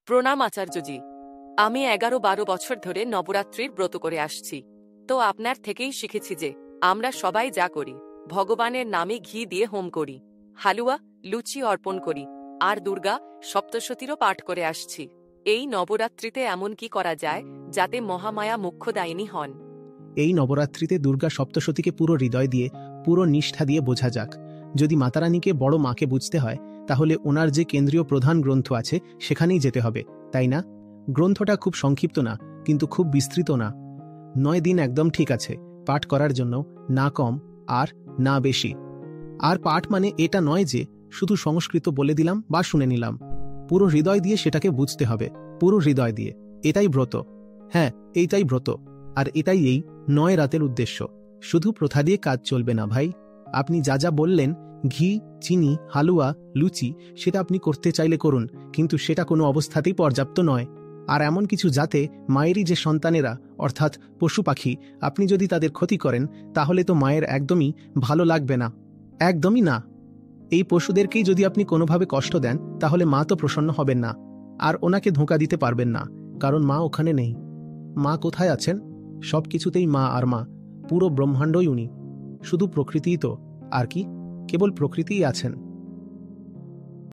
প্রণাম আচার্যজি। আমি 11-12 বছর ধরে নবরাত্রির ব্রত করে আসছি। তো আপনার থেকেই শিখেছি যে আমরা সবাই যা করি ভগবানের নামে ঘি দিয়ে হোম করি, হালুয়া লুচি অর্পণ করি, আর দুর্গা সপ্তশতীরও পাঠ করে আসছি। এই নবরাত্রিতে এমন কি করা যায় যাতে মহামায়া মোক্ষদায়িনী হন? এই নবরাত্রিতে দুর্গা সপ্তশতীকে পুরো হৃদয় দিয়ে, পুরো নিষ্ঠা দিয়ে বোঝা যাক। যদি মাতারানীকে বড় মাকে বুঝতে হয় তাহলে ওনার যে কেন্দ্রীয় প্রধান গ্রন্থ আছে সেখানেই যেতে হবে, তাই না? গ্রন্থটা খুব সংক্ষিপ্ত না, কিন্তু খুব বিস্তৃত না। 9 দিন একদম ঠিক আছে পাঠ করার জন্য, না কম আর না বেশি। আর পাঠ মানে এটা নয় যে শুধু সংস্কৃত বলে দিলাম বা শুনে নিলাম। পুরো হৃদয় দিয়ে সেটাকে বুঝতে হবে, পুরো হৃদয় দিয়ে। এটাই ব্রত। হ্যাঁ, এইটাই ব্রত। আর এটাই এই 9 রাতের উদ্দেশ্য। শুধু প্রথা দিয়ে কাজ চলবে না ভাই। আপনি যা যা বললেন, ঘি, চিনি, হালুয়া, লুচি, সেটা আপনি করতে চাইলে করুন, কিন্তু সেটা কোনো অবস্থাতেই পর্যাপ্ত নয়। আর এমন কিছু যাতে মায়েরই যে সন্তানেরা, অর্থাৎ পশু পাখি, আপনি যদি তাদের ক্ষতি করেন তাহলে তো মায়ের একদমই ভালো লাগবে না, একদমই না। এই পশুদেরকেই যদি আপনি কোনোভাবে কষ্ট দেন তাহলে মা তো প্রসন্ন হবেন না, আর ওনাকে ধোঁকা দিতে পারবেন না, কারণ মা ওখানে নেই। মা কোথায় আছেন? সব কিছুতেই মা আর মা, পুরো ব্রহ্মাণ্ডই উনি। শুধু প্রকৃতিই তো, আর কি? কেবল প্রকৃতিই আছেন।